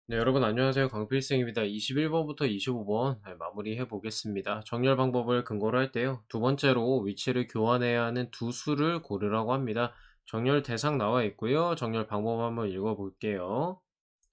네, 여러분 안녕하세요. 강필승입니다. 21번부터 25번 마무리해 보겠습니다. 정렬 방법을 근거로 할 때요. 두 번째로 위치를 교환해야 하는 두 수를 고르라고 합니다. 정렬 대상 나와 있고요. 정렬 방법 한번 읽어 볼게요.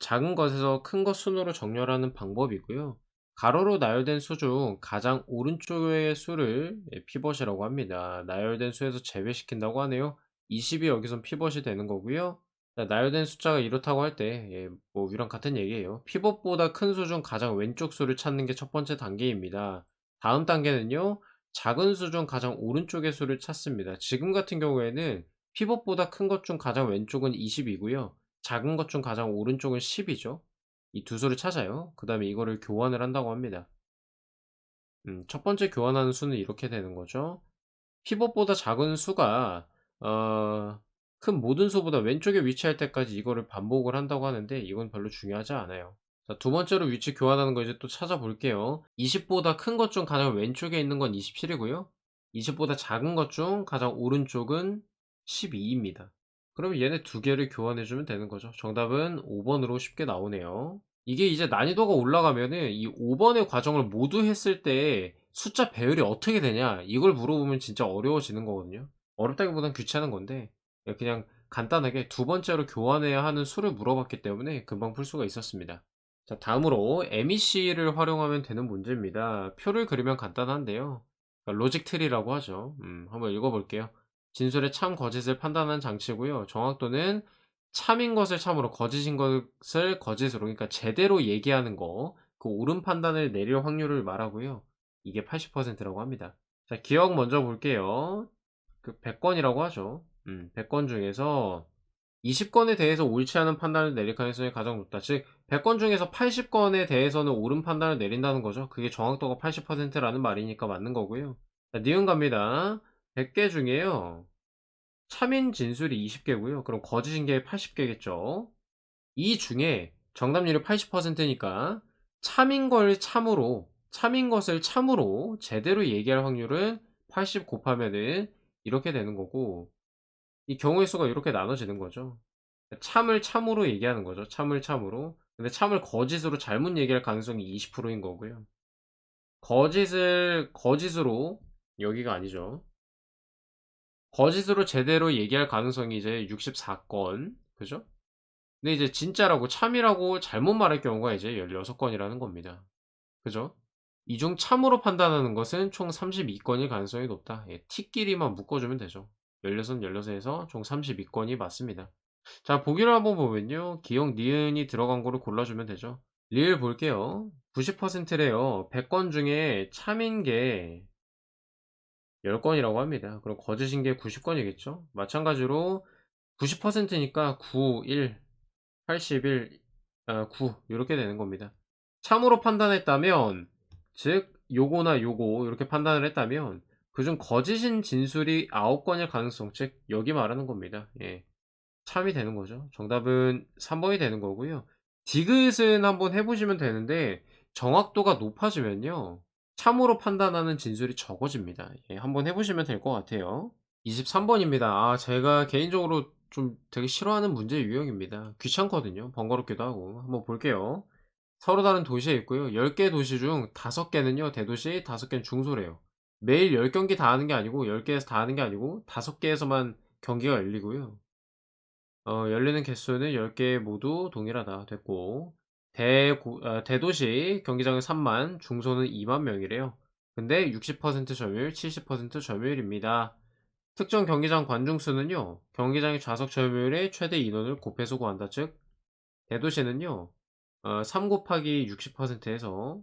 작은 것에서 큰 것 순으로 정렬하는 방법이고요. 가로로 나열된 수 중 가장 오른쪽의 수를 피벗이라고 합니다. 나열된 수에서 제외시킨다고 하네요. 20이 여기선 피벗이 되는 거고요. 자, 나열된 숫자가 이렇다고 할 때, 뭐, 위랑 같은 얘기예요. 피벗보다 큰 수 중 가장 왼쪽 수를 찾는 게 첫 번째 단계입니다. 다음 단계는요, 작은 수 중 가장 오른쪽의 수를 찾습니다. 지금 같은 경우에는 피벗보다 큰 것 중 가장 왼쪽은 20이고요. 작은 것 중 가장 오른쪽은 10이죠. 이 두 수를 찾아요. 그 다음에 이거를 교환을 한다고 합니다. 첫 번째 교환하는 수는 이렇게 되는 거죠. 피벗보다 작은 수가 어 큰 모든 수보다 왼쪽에 위치할 때까지 이거를 반복을 한다고 하는데 이건 별로 중요하지 않아요. 자, 두 번째로 위치 교환하는 거 이제 또 찾아볼게요. 20 보다 큰 것 중 가장 왼쪽에 있는 건 27 이고요. 20 보다 작은 것 중 가장 오른쪽은 12 입니다. 그럼 얘네 두 개를 교환해 주면 되는 거죠. 정답은 5 번으로 쉽게 나오네요. 이게 이제 난이도가 올라가면은 이 5 번의 과정을 모두 했을 때 숫자 배열이 어떻게 되냐 이걸 물어보면 진짜 어려워지는 거거든요. 어렵다기보단 귀찮은 건데 그냥 간단하게 두 번째로 교환해야 하는 수를 물어봤기 때문에 금방 풀 수가 있었습니다. 자, 다음으로 MEC를 활용하면 되는 문제입니다. 표를 그리면 간단한데요. 그러니까 로직 트리라고 하죠. 한번 읽어볼게요. 진술의 참 거짓을 판단하는 장치고요. 정확도는 참인 것을 참으로 거짓인 것을 거짓으로, 그러니까 제대로 얘기하는 거, 그 옳은 판단을 내릴 확률을 말하고요. 이게 80%라고 합니다. 자, 기억 먼저 볼게요. 그 100건이라고 하죠. 100건 중에서 20건에 대해서 옳지 않은 판단을 내릴 가능성이 가장 높다. 즉, 100건 중에서 80건에 대해서는 옳은 판단을 내린다는 거죠. 그게 정확도가 80%라는 말이니까 맞는 거고요. 자, 니은 갑니다. 100개 중에요. 참인 진술이 20개고요. 그럼 거짓인 게 80개겠죠. 이 중에 정답률이 80%니까 참인 것을 참으로 제대로 얘기할 확률은 80 곱하면은 이렇게 되는 거고, 이 경우의 수가 이렇게 나눠지는 거죠. 참을 참으로 얘기하는 거죠. 참을 참으로. 근데 참을 거짓으로 잘못 얘기할 가능성이 20%인 거고요. 거짓을 거짓으로, 여기가 아니죠. 거짓으로 제대로 얘기할 가능성이 이제 64건. 그죠? 근데 이제 진짜라고 참이라고 잘못 말할 경우가 이제 16건이라는 겁니다. 그죠? 이 중 참으로 판단하는 것은 총 32건일 가능성이 높다. t끼리만 묶어주면 되죠. 16, 16에서 총 32건이 맞습니다. 자, 보기를 한번 보면요. 기억, 니은이 들어간 거를 골라주면 되죠. 리을 볼게요. 90%래요. 100건 중에 참인 게 10건이라고 합니다. 그럼 거짓인 게 90건이겠죠? 마찬가지로 90%니까 9, 1, 81, 9 이렇게 되는 겁니다. 참으로 판단했다면, 즉 요거나 요거 이렇게 판단을 했다면 그중 거짓인 진술이 9건일 가능성, 즉 여기 말하는 겁니다. 참이 되는 거죠. 정답은 3번이 되는 거고요. 디귿은 한번 해보시면 되는데 정확도가 높아지면요, 참으로 판단하는 진술이 적어집니다. 한번 해보시면 될 것 같아요. 23번입니다. 제가 개인적으로 좀 되게 싫어하는 문제 유형입니다. 귀찮거든요. 번거롭기도 하고. 한번 볼게요. 서로 다른 도시에 있고요. 10개 도시 중 5개는요, 대도시, 5개는 중소래요. 매일 10경기 다 하는 게 아니고, 10개에서 다 하는 게 아니고, 5개에서만 경기가 열리고요. 열리는 개수는 10개 모두 동일하다. 됐고. 대도시 경기장은 3만, 중소는 2만 명이래요. 근데 60% 점유율, 70% 점유율입니다. 특정 경기장 관중 수는요, 경기장의 좌석 점유율의 최대 인원을 곱해서 구한다. 즉, 대도시는요, 3 곱하기 60%에서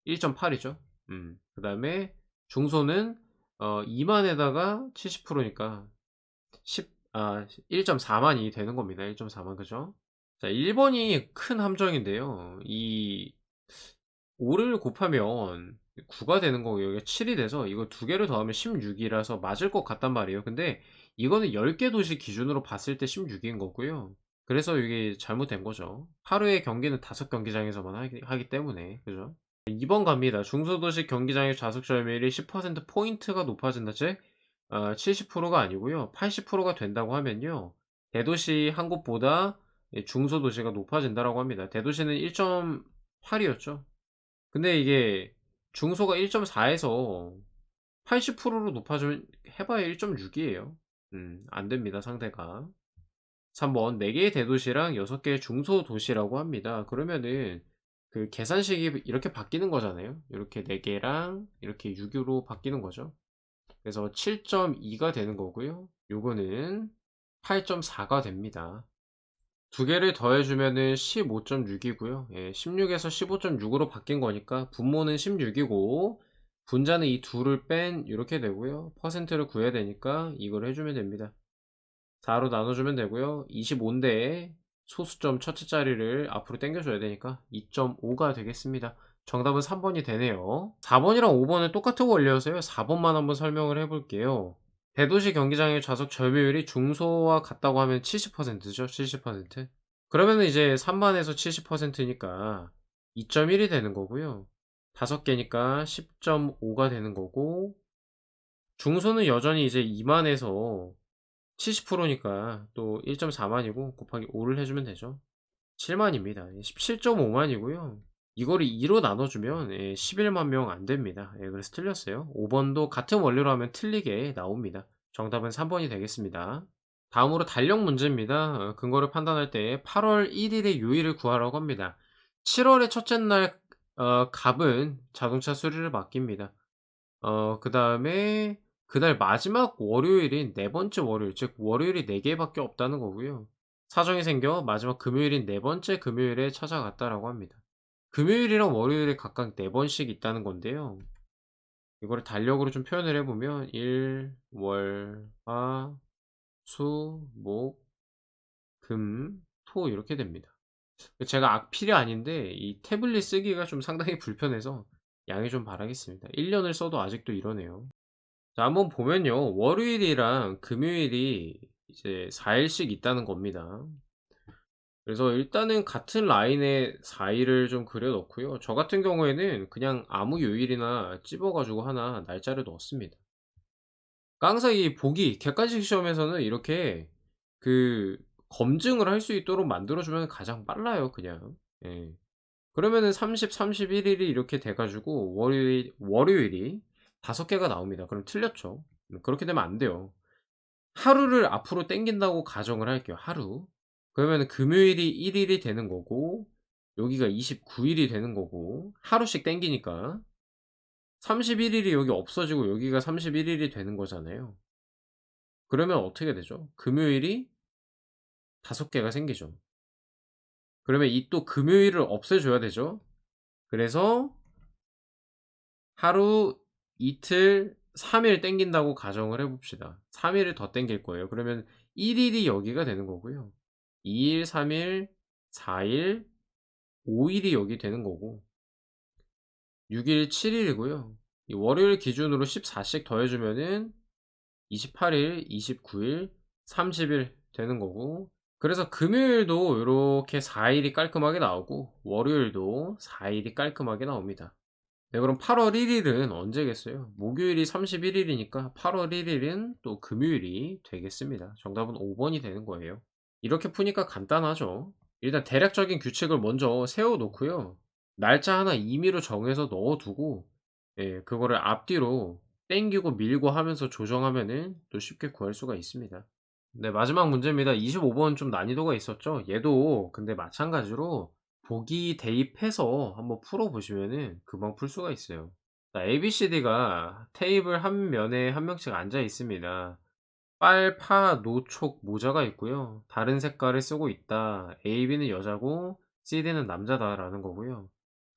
1.8이죠. 그 다음에 중소는 2만에다가 70%니까 1.4만이 되는 겁니다. 1.4만, 그죠? 자, 1번이 큰 함정인데요. 이 5를 곱하면 9가 되는 거고 여기가 7이 돼서 이거 두 개를 더하면 16이라서 맞을 것 같단 말이에요. 근데 이거는 10개 도시 기준으로 봤을 때 16인 거고요. 그래서 이게 잘못된 거죠. 하루에 경기는 5경기장에서만 하기 때문에. 그죠? 2번 갑니다. 중소도시 경기장의 좌석 점유율이 10%포인트가 높아진다. 즉, 70%가 아니고요. 80%가 된다고 하면요. 대도시 한 곳보다 예 중소도시가 높아진다라고 합니다. 대도시는 1.8 이었죠. 근데 이게 중소가 1.4 에서 80%로 높아지면 해 봐야 1.6 이에요. 안 됩니다 상대가. 3번 4 개의 대도시랑 6 개의 중소도시라고 합니다. 그러면은 그 계산식이 이렇게 바뀌는 거잖아요. 요렇게 4 개랑 이렇게 6 으로 바뀌는 거죠. 그래서 7.2가 되는 거고요. 요거는 8.4가 됩니다. 두 개를 더해 주면은 15.6 이고요. 예 16 에서 15.6 으로 바뀐 거니까 분모는 16 이고 분자는 이 둘을 뺀 요렇게 되고요. 퍼센트를 구해야 되니까 이걸 해 주면 됩니다. 4로 나눠 주면 되고요. 25 인데 소수점 첫째 자리를 앞으로 당겨 줘야 되니까 2.5가 되겠습니다. 정답은 3 번이 되네요. 4 번이랑 5 번은 똑같은 원리여서요. 4 번만 한번 설명을 해 볼게요. 대도시 경기장의 좌석 점유율이 중소와 같다고 하면 70%죠. 70%. 그러면은 이제 3만에서 70% 니까 2.1이 되는 거고요. 5 개니까 10.5가 되는 거고 중소는 여전히 이제 2만에서 70% 니까 또 1.4만이고 곱하기 5를 해 주면 되죠. 7만입니다. 17.5만이고요. 이거를 2로 나눠 주면 예 11만 명 안 됩니다. 예 그래서 틀렸어요. 5 번도 같은 원리로 하면 틀리게 나옵니다. 정답은 3 번이 되겠습니다. 다음으로 달력 문제입니다. 근거를 판단할 때 8월 1 일의 요일을 구하라고 합니다. 7 월의 첫째 날 갑은 자동차 수리를 맡깁니다. 그다음에 그날 마지막 월요일인 네 번째 월요일 즉 월요일이 4 개밖에 없다는 거고요. 사정이 생겨 마지막 금요일인 네 번째 금요일에 찾아갔다라고 합니다. 금요일이랑 월요일에 각각 4 번씩 있다는 건데요. 이거를 달력으로 좀 표현을 해 보면 일, 월, 화, 수, 목, 금, 토 이렇게 됩니다. 제가 악필이 아닌데 이 태블릿 쓰기가 좀 상당히 불편해서 양해 좀 바라겠습니다. 1 년을 써도 아직도 이러네요. 자 한번 보면요. 월요일이랑 금요일이 이제 4 일씩 있다는 겁니다. 그래서 일단은 같은 라인에 4 일을 좀 그려 넣고요. 저 같은 경우에는 그냥 아무 요일이나 집어 가지고 하나 날짜를 넣었습니다. 그러니까 항상 이 보기 객관식 시험에서는 이렇게 그 검증을 할 수 있도록 만들어 주면 가장 빨라요 그냥. 예. 그러면은 30, 31 일이 이렇게 돼 가지고 월요일이 5 개가 나옵니다. 그럼 틀렸죠. 그렇게 되면 안 돼요. 하루를 앞으로 당긴다고 가정을 할게요 하루. 그러면은 금요일이 1 일이 되는 거고 여기가 29 일이 되는 거고 하루씩 당기니까 31 일이 여기 없어지고 여기가 31 일이 되는 거잖아요. 그러면 어떻게 되죠? 금요일이 5 개가 생기죠. 그러면 이 또 금요일을 없애 줘야 되죠. 그래서 하루, 이틀, 3일 당긴다고 가정을 해 봅시다. 3 일을 더 당길 거예요. 그러면 1 일이 여기가 되는 거고요. 2 일, 3 일, 4 일, 5 일이 여기 되는 거고 6 일, 7 일이고요. 이 월요일 기준으로 14씩 더해 주면은 28 일, 29 일, 30일 되는 거고 그래서 금요일도 요렇게 4 일이 깔끔하게 나오고 월요일도 4 일이 깔끔하게 나옵니다. 네 그럼 8월 1 일은 언제겠어요? 목요일이 31 일이니까 8월 1 일은 또 금요일이 되겠습니다. 정답은 5 번이 되는 거예요. 이렇게 푸니까 간단하죠. 일단 대략적인 규칙을 먼저 세워 놓고요. 날짜 하나 임의로 정해서 넣어 두고 예 그거를 앞뒤로 땡기고 밀고 하면서 조정하면은 또 쉽게 구할 수가 있습니다. 네 마지막 문제입니다. 25번 좀 난이도가 있었죠. 얘도 근데 마찬가지로 보기 대입해서 한번 풀어 보시면은 금방 풀 수가 있어요. 자 ABCD가 테이블 한 면에 한 명씩 앉아 있습니다. 빨, 파, 노, 촉 모자가 있고요. 다른 색깔을 쓰고 있다. AB는 여자고 CD는 남자다라는 거고요.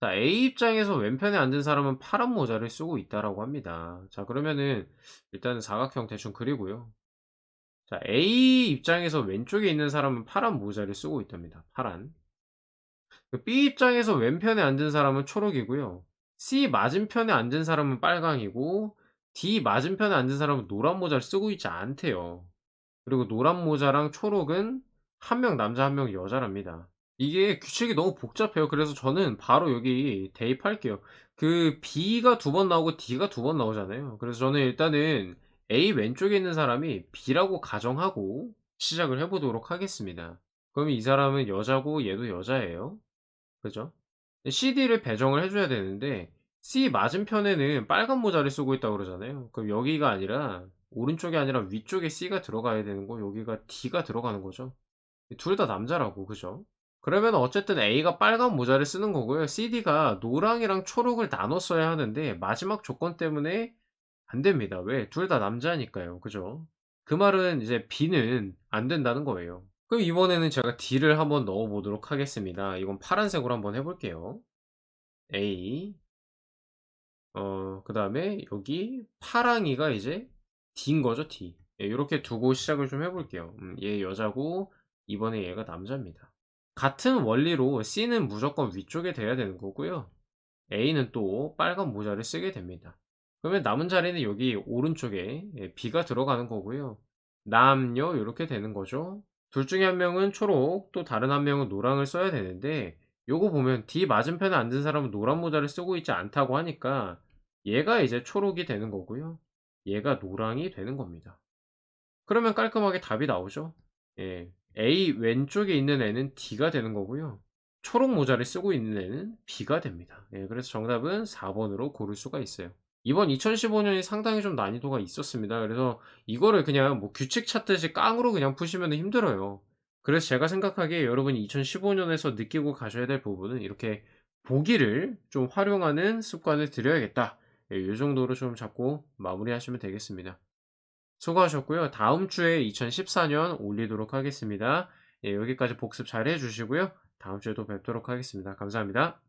자 A 입장에서 왼편에 앉은 사람은 파란 모자를 쓰고 있다라고 합니다. 자 그러면은 일단은 사각형 대충 그리고요. 자 A 입장에서 왼쪽에 있는 사람은 파란 모자를 쓰고 있답니다. 파란. 그 B 입장에서 왼편에 앉은 사람은 초록이고요. C 맞은편에 앉은 사람은 빨강이고 D 맞은편에 앉은 사람은 노란 모자를 쓰고 있지 않대요. 그리고 노란 모자랑 초록은 한 명 남자 한 명 여자랍니다. 이게 규칙이 너무 복잡해요. 그래서 저는 바로 여기 대입할게요. 그 B가 2번 나오고 D가 2번 나오잖아요. 그래서 저는 일단은 A 왼쪽에 있는 사람이 B라고 가정하고 시작을 해 보도록 하겠습니다. 그럼 이 사람은 여자고 얘도 여자예요. 그죠? CD를 배정을 해 줘야 되는데 C 맞은편에는 빨간 모자를 쓰고 있다고 그러잖아요. 그럼 여기가 아니라 오른쪽이 아니라 위쪽에 C가 들어가야 되는 거 여기가 D가 들어가는 거죠. 둘 다 남자라고. 그죠? 그러면 어쨌든 A가 빨간 모자를 쓰는 거고요. CD가 노랑이랑 초록을 나눠 써야 하는데 마지막 조건 때문에 안 됩니다. 왜? 둘 다 남자니까요. 그죠? 그 말은 이제 B는 안 된다는 거예요. 그럼 이번에는 제가 D를 한번 넣어 보도록 하겠습니다. 이건 파란색으로 한번 해 볼게요. A 그다음에 여기 파랑이가 이제 D인 거죠, D. 예 요렇게 두고 시작을 좀 해 볼게요. 얘 여자고 이번에 얘가 남자입니다. 같은 원리로 C는 무조건 위쪽에 돼야 되는 거고요. A는 또 빨간 모자를 쓰게 됩니다. 그러면 남은 자리는 여기 오른쪽에 예 B가 들어가는 거고요. 남녀 요렇게 되는 거죠. 둘 중에 한 명은 초록 또 다른 한 명은 노랑을 써야 되는데 요거 보면 D 맞은편에 앉은 사람은 노란 모자를 쓰고 있지 않다고 하니까 얘가 이제 초록이 되는 거고요. 얘가 노랑이 되는 겁니다. 그러면 깔끔하게 답이 나오죠. 예. A 왼쪽에 있는 애는 D가 되는 거고요. 초록 모자를 쓰고 있는 애는 B가 됩니다. 예. 그래서 정답은 4 번으로 고를 수가 있어요. 이번 2015 년이 상당히 좀 난이도가 있었습니다. 그래서 이거를 그냥 뭐 규칙 찾듯이 깡으로 그냥 푸시면은 힘들어요. 그래서 제가 생각하기에 여러분이 2015 년에서 느끼고 가셔야 될 부분은 이렇게 '보기를 좀 활용하는 습관을 들여야겠다.' 예 요 정도로 좀 잡고 마무리하시면 되겠습니다. 수고하셨고요. 다음 주에 2014년 올리도록 하겠습니다. 예 여기까지 복습 잘 해 주시고요. 다음 주에 또 뵙도록 하겠습니다. 감사합니다.